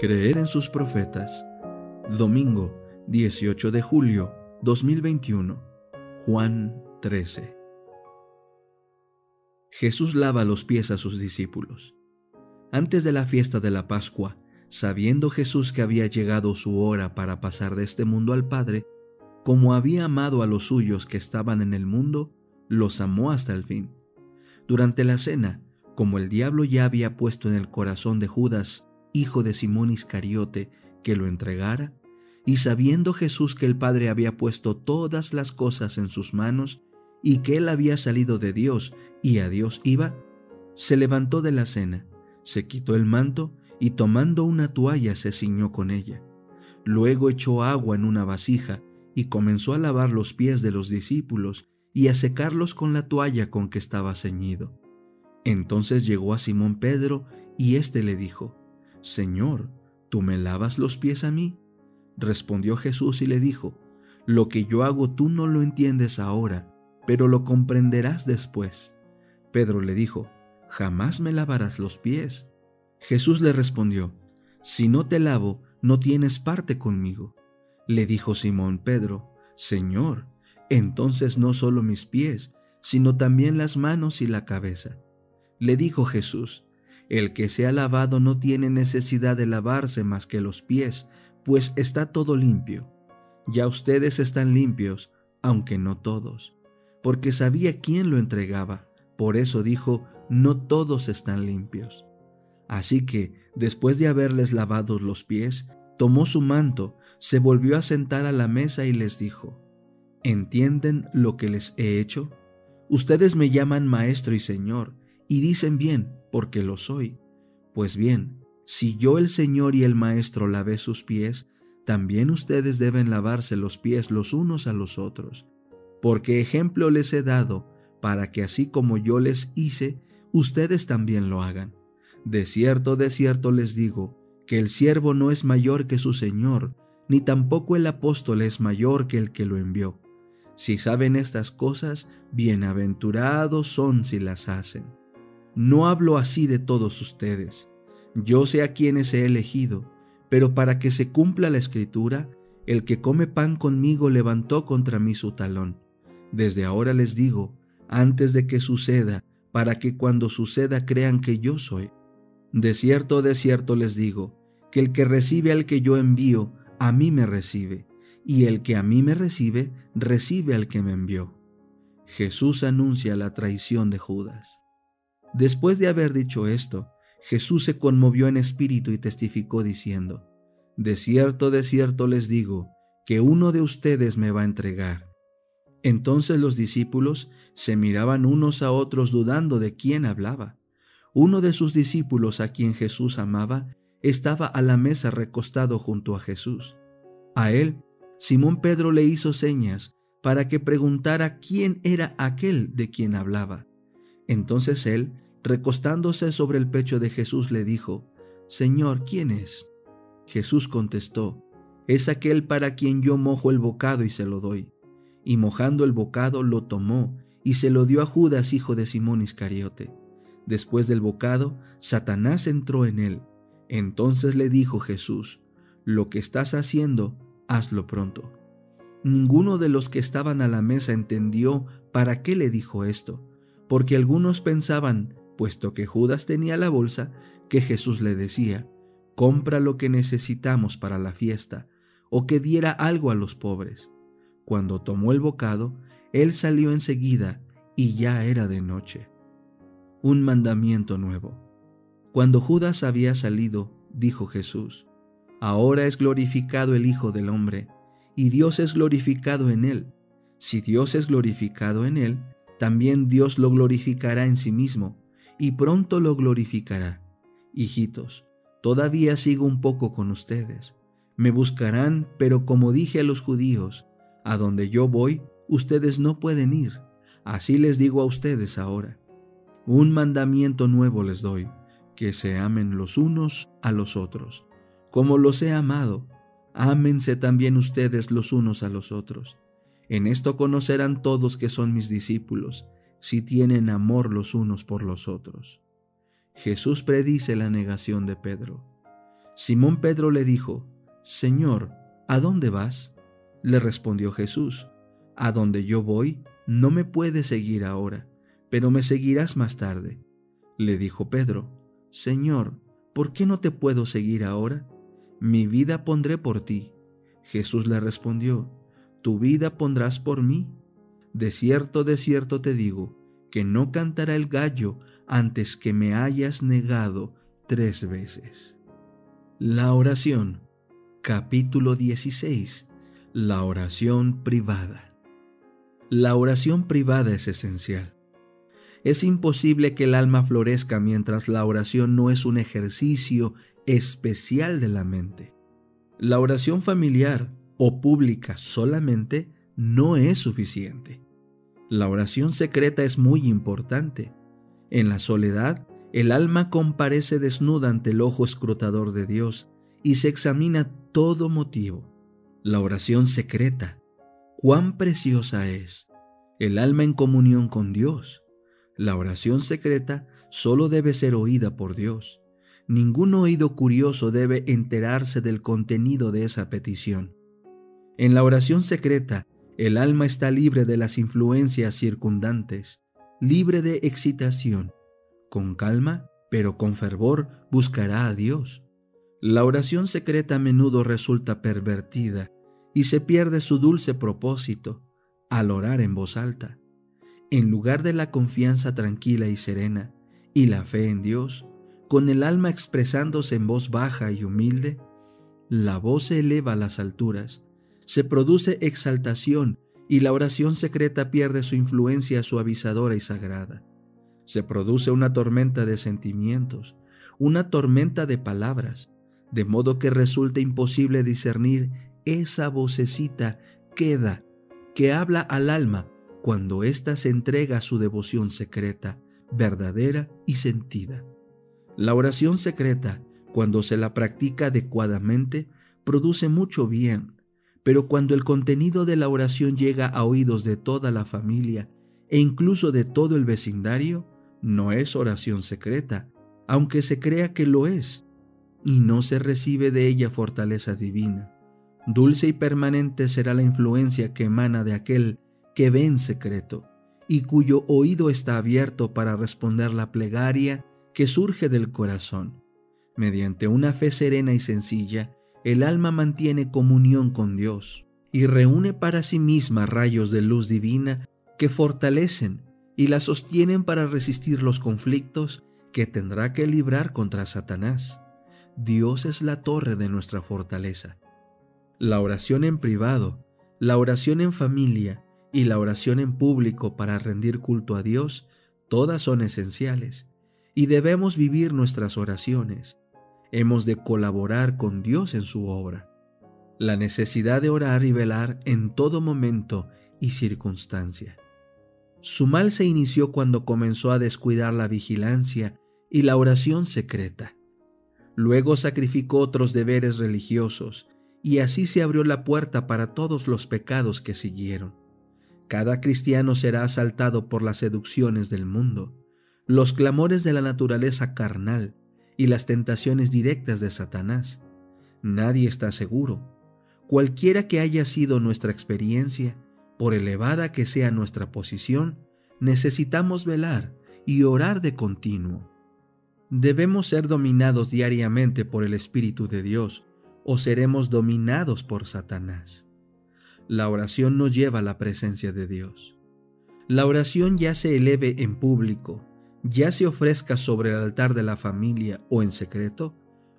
Creer en sus profetas. Domingo, 18 de julio, 2021. Juan 13. Jesús lava los pies a sus discípulos. Antes de la fiesta de la Pascua, sabiendo Jesús que había llegado su hora para pasar de este mundo al Padre, como había amado a los suyos que estaban en el mundo, los amó hasta el fin. Durante la cena, como el diablo ya había puesto en el corazón de Judas, hijo de Simón Iscariote, que lo entregara, y sabiendo Jesús que el Padre había puesto todas las cosas en sus manos, y que él había salido de Dios y a Dios iba, se levantó de la cena, se quitó el manto y tomando una toalla se ciñó con ella. Luego echó agua en una vasija y comenzó a lavar los pies de los discípulos y a secarlos con la toalla con que estaba ceñido. Entonces llegó a Simón Pedro y éste le dijo: «Señor, ¿tú me lavas los pies a mí?» Respondió Jesús y le dijo: «Lo que yo hago tú no lo entiendes ahora, pero lo comprenderás después». Pedro le dijo: «Jamás me lavarás los pies». Jesús le respondió: «Si no te lavo, no tienes parte conmigo». Le dijo Simón Pedro: «Señor, entonces no solo mis pies, sino también las manos y la cabeza». Le dijo Jesús: «El que se ha lavado no tiene necesidad de lavarse más que los pies, pues está todo limpio. Ya ustedes están limpios, aunque no todos». Porque sabía quién lo entregaba, por eso dijo: «No todos están limpios». Así que, después de haberles lavado los pies, tomó su manto, se volvió a sentar a la mesa y les dijo: «¿Entienden lo que les he hecho? Ustedes me llaman Maestro y Señor, y dicen bien, porque lo soy. Pues bien, si yo el Señor y el Maestro lavé sus pies, también ustedes deben lavarse los pies los unos a los otros. Porque ejemplo les he dado, para que así como yo les hice, ustedes también lo hagan. De cierto les digo, que el siervo no es mayor que su Señor, ni tampoco el apóstol es mayor que el que lo envió. Si saben estas cosas, bienaventurados son si las hacen. No hablo así de todos ustedes. Yo sé a quienes he elegido, pero para que se cumpla la Escritura, el que come pan conmigo levantó contra mí su talón. Desde ahora les digo, antes de que suceda, para que cuando suceda crean que yo soy. De cierto les digo, que el que recibe al que yo envío, a mí me recibe, y el que a mí me recibe, recibe al que me envió». Jesús anuncia la traición de Judas. Después de haber dicho esto, Jesús se conmovió en espíritu y testificó diciendo: de cierto les digo, que uno de ustedes me va a entregar». Entonces los discípulos se miraban unos a otros dudando de quién hablaba. Uno de sus discípulos, a quien Jesús amaba, estaba a la mesa recostado junto a Jesús. A él, Simón Pedro le hizo señas para que preguntara quién era aquel de quien hablaba. Entonces él, recostándose sobre el pecho de Jesús, le dijo: «Señor, ¿quién es?» Jesús contestó: «Es aquel para quien yo mojo el bocado y se lo doy». Y mojando el bocado lo tomó y se lo dio a Judas, hijo de Simón Iscariote. Después del bocado, Satanás entró en él. Entonces le dijo Jesús: «Lo que estás haciendo, hazlo pronto». Ninguno de los que estaban a la mesa entendió para qué le dijo esto, porque algunos pensaban, puesto que Judas tenía la bolsa, que Jesús le decía: «Compra lo que necesitamos para la fiesta», o que diera algo a los pobres. Cuando tomó el bocado, él salió enseguida y ya era de noche. Un mandamiento nuevo. Cuando Judas había salido, dijo Jesús: «Ahora es glorificado el Hijo del Hombre, y Dios es glorificado en él. Si Dios es glorificado en él, también Dios lo glorificará en sí mismo, y pronto lo glorificará. Hijitos, todavía sigo un poco con ustedes. Me buscarán, pero como dije a los judíos, a donde yo voy, ustedes no pueden ir. Así les digo a ustedes ahora. Un mandamiento nuevo les doy, que se amen los unos a los otros. Como los he amado, ámense también ustedes los unos a los otros. En esto conocerán todos que son mis discípulos, si tienen amor los unos por los otros». Jesús predice la negación de Pedro. Simón Pedro le dijo: Señor, ¿a dónde vas? Le respondió Jesús: A donde yo voy, no me puedes seguir ahora, pero me seguirás más tarde. Le dijo Pedro: Señor, ¿por qué no te puedo seguir ahora? Mi vida pondré por ti. Jesús le respondió: ¿Tu vida pondrás por mí? De cierto te digo, que no cantará el gallo antes que me hayas negado 3 veces. La oración, capítulo 16. La oración privada. La oración privada es esencial. Es imposible que el alma florezca mientras la oración no es un ejercicio especial de la mente. La oración familiar o pública solamente no es suficiente. La oración secreta es muy importante. En la soledad, el alma comparece desnuda ante el ojo escrutador de Dios y se examina todo motivo. La oración secreta, cuán preciosa es. El alma en comunión con Dios. La oración secreta solo debe ser oída por Dios. Ningún oído curioso debe enterarse del contenido de esa petición. En la oración secreta, el alma está libre de las influencias circundantes, libre de excitación. Con calma, pero con fervor, buscará a Dios. La oración secreta a menudo resulta pervertida y se pierde su dulce propósito al orar en voz alta. En lugar de la confianza tranquila y serena y la fe en Dios, con el alma expresándose en voz baja y humilde, la voz se eleva a las alturas, se produce exaltación y la oración secreta pierde su influencia suavizadora y sagrada. Se produce una tormenta de sentimientos, una tormenta de palabras, de modo que resulta imposible discernir esa vocecita que habla al alma cuando ésta se entrega a su devoción secreta, verdadera y sentida. La oración secreta, cuando se la practica adecuadamente, produce mucho bien, pero cuando el contenido de la oración llega a oídos de toda la familia e incluso de todo el vecindario, no es oración secreta, aunque se crea que lo es, y no se recibe de ella fortaleza divina. Dulce y permanente será la influencia que emana de aquel que ve en secreto y cuyo oído está abierto para responder la plegaria que surge del corazón. Mediante una fe serena y sencilla, el alma mantiene comunión con Dios y reúne para sí misma rayos de luz divina que fortalecen y la sostienen para resistir los conflictos que tendrá que librar contra Satanás. Dios es la torre de nuestra fortaleza. La oración en privado, la oración en familia y la oración en público para rendir culto a Dios, todas son esenciales y debemos vivir nuestras oraciones. Hemos de colaborar con Dios en su obra. La necesidad de orar y velar en todo momento y circunstancia. Su mal se inició cuando comenzó a descuidar la vigilancia y la oración secreta. Luego sacrificó otros deberes religiosos y así se abrió la puerta para todos los pecados que siguieron. Cada cristiano será asaltado por las seducciones del mundo, los clamores de la naturaleza carnal y las tentaciones directas de Satanás. Nadie está seguro. Cualquiera que haya sido nuestra experiencia, por elevada que sea nuestra posición, necesitamos velar y orar de continuo. Debemos ser dominados diariamente por el Espíritu de Dios, o seremos dominados por Satanás. La oración nos lleva a la presencia de Dios. La oración, ya se eleve en público, ya se ofrezca sobre el altar de la familia o en secreto,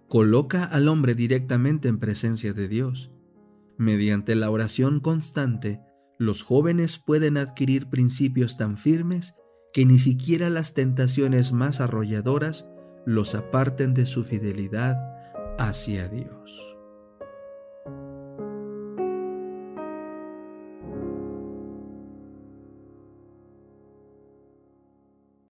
coloca al hombre directamente en presencia de Dios. Mediante la oración constante, los jóvenes pueden adquirir principios tan firmes que ni siquiera las tentaciones más arrolladoras los aparten de su fidelidad hacia Dios.